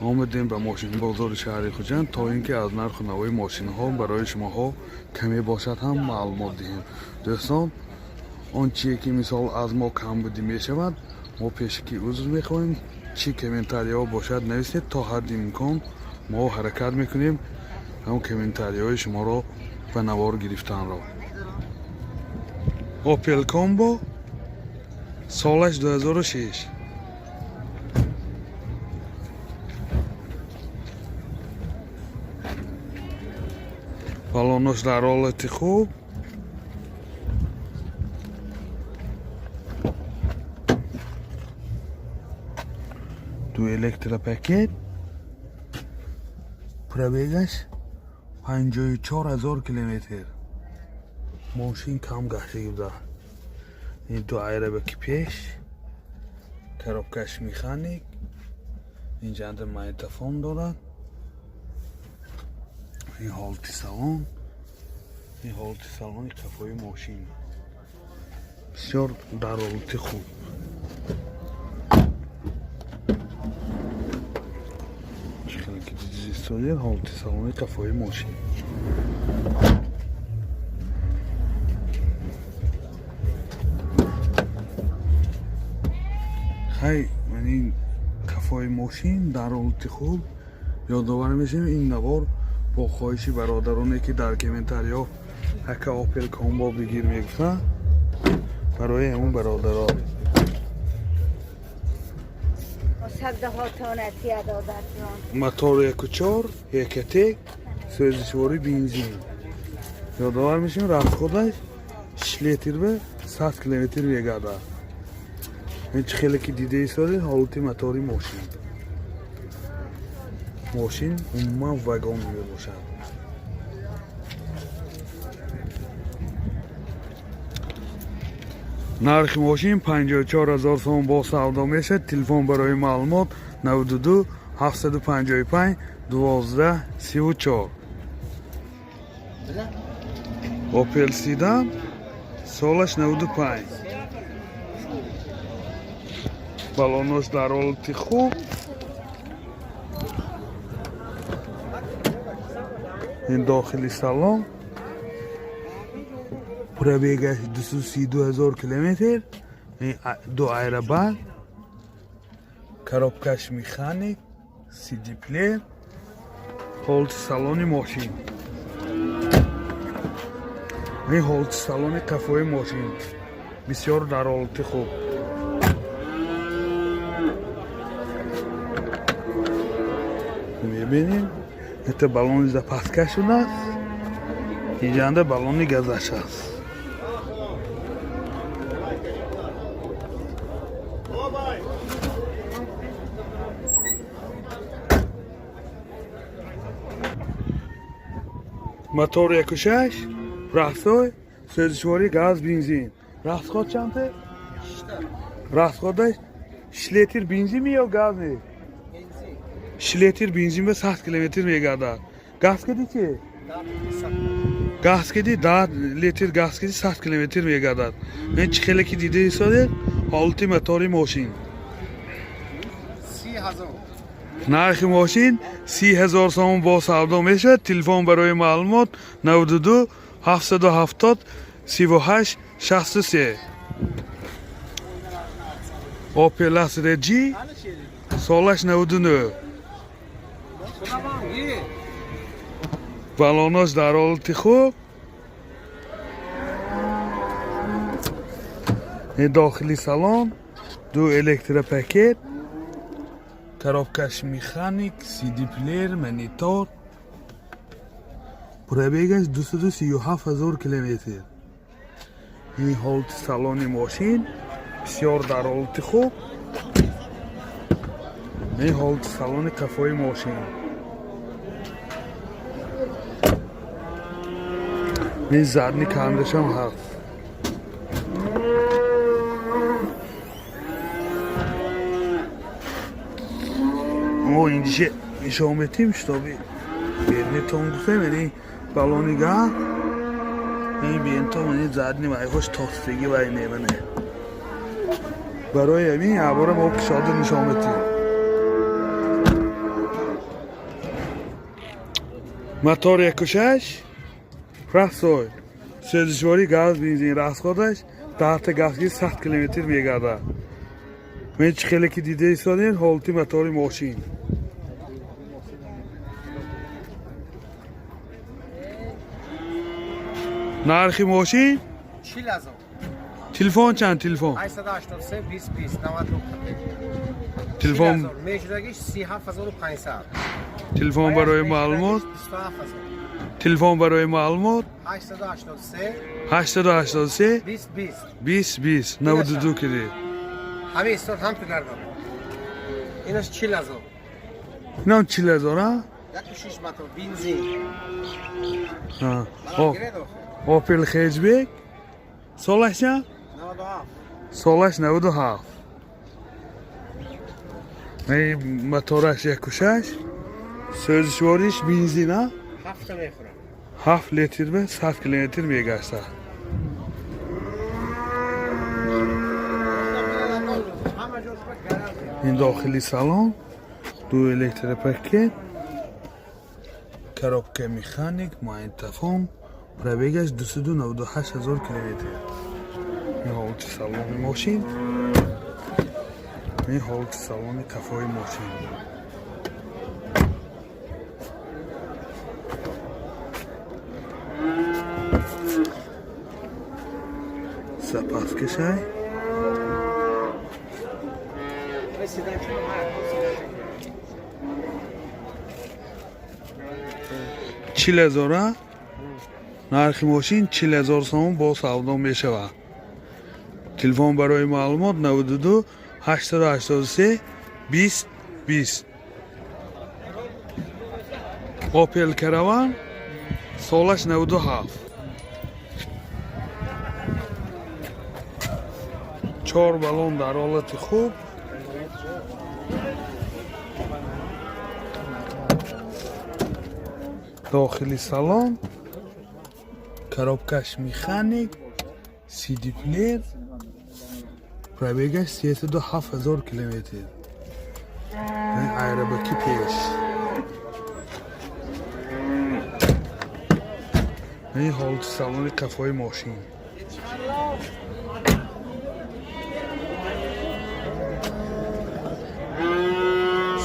آمدیم به ماشین بازار شهر خوجند تا اینکه از نرخ نوی ماشین ها برای شما ها کمی باشد هم معلومات دهیم. دوستان آنچه که مثال از ما کم بودی می شود ما پیشکی عذر میخواهیم. چی کامنتاری ها باشد نویسید تا حد امکان ما حرکت میکنیم همون کامنتاری های شما را به نوار گرفتن را. اوپل کامبو سالش 2006 بالونش در حالت خوب، دو الکترا پکت، پرابیگش 54,000 کیلومتر. ماشین کم گشته بوده. این دو ایربک پیش، کارابکش مکانیک، اینجا اندر مایتافون دارد. این حالت سالن، این حالت سالن کفای ماشین بسیار در حالت خوب. شکلی که دیدید استودیو حالت سالن کفای ماشین. خیلی من این کفای ماشین در حالت خوب یادآور میشیم. این نوار با خواهشی برادرانی که در کامنتاری ها هکا اوپل کامبو بگیر میگفتن برای همون برادرها موتور 1.4 1.1 سوزشواری بنزین یادآور میشیم. رفت خودش 6 لیتر به 100 کیلومتر میگرده. این خیلی که دیده ایستاده حالت موتوری ماشین عموما واگن میباشد. نرخ ماشین 54,000 سوم با سودا میشه. تلفن برای معلومات 92 755 12 34. اوپل سیدان سالش 95. بالونش در حالت خوب. این داخلی سالن پرابیگش 232,000 کیلومتر. این دو ایربگ، کارابکش مکانیک، سی دی پلیر. حالت سالن ماشین، این حالت سالن کفای ماشین بسیار در حالت خوب. میبینید это баллон запаска شده است. اینجا بالون گازش است. موتور 1.6 راستای سوزشواری گاز بنزین. راست خود چنده؟ راست خودش 6 لیتر بنزین یا گاز نه؟ 6 لیتر بنزین به 100 کیلومتر میگرده. گاز کدی چه؟ گاز کدی 10 لیتر گاز کدی 100 کیلومتر میگرده. این چه خیلی که دیده ایستاده حالت موتوری ماشین. 30,000. نرخ ماشین 30,000 سوم با سودا میشه. تلفن برای معلومات 92 770 38 63. اوپل استرا جی سالش 99. بالونش در حالت خوب. این داخلی سالن دو الکترا پکت، کارابکش مکانیک، سی دی پلیر، مانیتور. پرابیگش 237,000 کیلومتر. این حالت سالن ماشین بسیار در حالت خوب. این حالت سالن کفای ماشین. این زدنی کندش هم هست. ما اینجا نشامتیم شتابی بیرنی تونگسه منی بالونیگه این بینتا منی زدنی مای خوش تاکستگی بای نیمنه برای همین عباره ما کشاده نشامتیم. мотор 1.6 простой. Сӯзишворӣ газ бензин. Расходаш 10 газки 100 километр мегардад. Мен чӣ хеле ки дида истодем ҳолати мотори мошин. нархи мошин 40,000. телефон чанд телефон 883 20 20 99. телефон мешудагиш 37500. телефон барои маълумот 27000. телефон барои маълумот 883 883 20 20. 20 20 92 киди. ҳамин истод ҳам ту гардон. инаш 40000. Инам 40,000 а? 1.6 мотор бензин. ҳа. Гредо. Opel Hatchback. Солаш чанд? 97. Солаш 97. Ин мотораш 1.6. Сӯзишвориш бензин а? 7 мехӯрам. 7 литр ба 100 километр мегашта. ҳама ҷош ба гараж. Ин дохили салон. Ду электропакет. Коробка механик, магнитофон. Пробегаш 298,000 километр. Ин ҳолати салони мошин. Ин ҳолати салони қафои мошин. Запаскашай. Чилазора нархи мошин 40,000 сомон бо савдо мешавад. Телефон барои маълумот 92 883 20 20. Opel Caravan солаш 97. 4 балон дар ҳолати хуб. дохили салон. Коробкаш механик. CD плеер. Пробегаш 307,000 километр. Айробаки пеш. Ин ҳолати салони қафои мошин.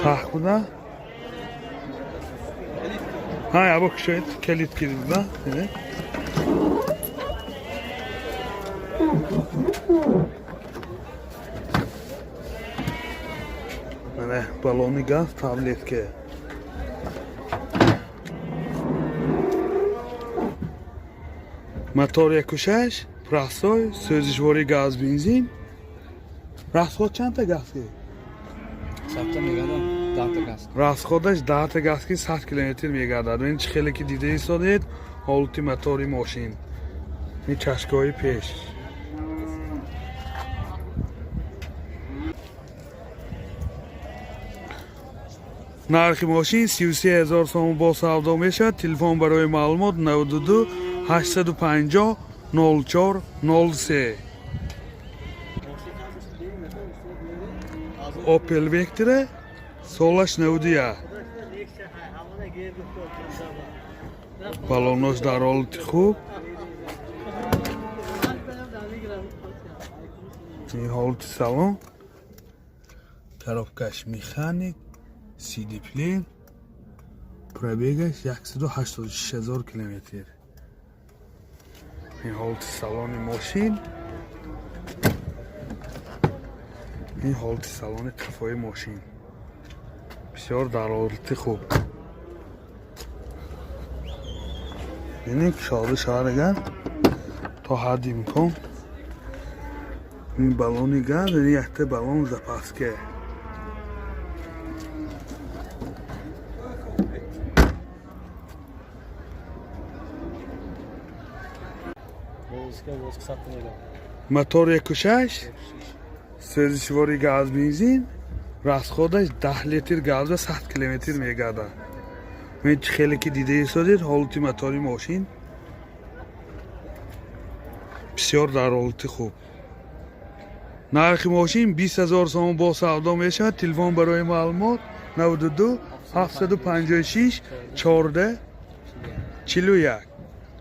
сахт буда. Ҳа, кушоед калид кирда. Mana baloni gaz tabletga. Motor 1.6 простой, сӯзишворӣ газ бензин. Расход чанда газки? 7 мегардад 10 газ. Расходаш 10 газки 100 километр мегардад. Ин чӣ хеле ки дида истодед ҳолати мотори мошин. Ин чашкаҳои пеш. нархи мошин 33,000 сомон бо савдо мешавад. Телефон барои маълумот 92 850 04 03. Opel Vectra солаш 91. балонош дар ҳолати хуб. ин ҳолати салон. коробкаш механик. CD плеер. пробегаш 186,000 километр. ин ҳолати салони мошин. ин ҳолати салони қафои мошин. бисёр дар ҳолати хуб. бинед кушода шавад агар то ҳадди имкон. ин балони газ, ин якта балон запаска. мотор 1.6 сӯзишворӣ газ бензин. расходаш 10 литр газ ва 100 километр мегардад. мен чӣ хеле ки дида истодед ҳолати мотори мошин бисёр дар ҳолати хуб. нархи мошин 20,000 сомон бо савдо мешавад. телефон барои маълумот 92 756 14 41.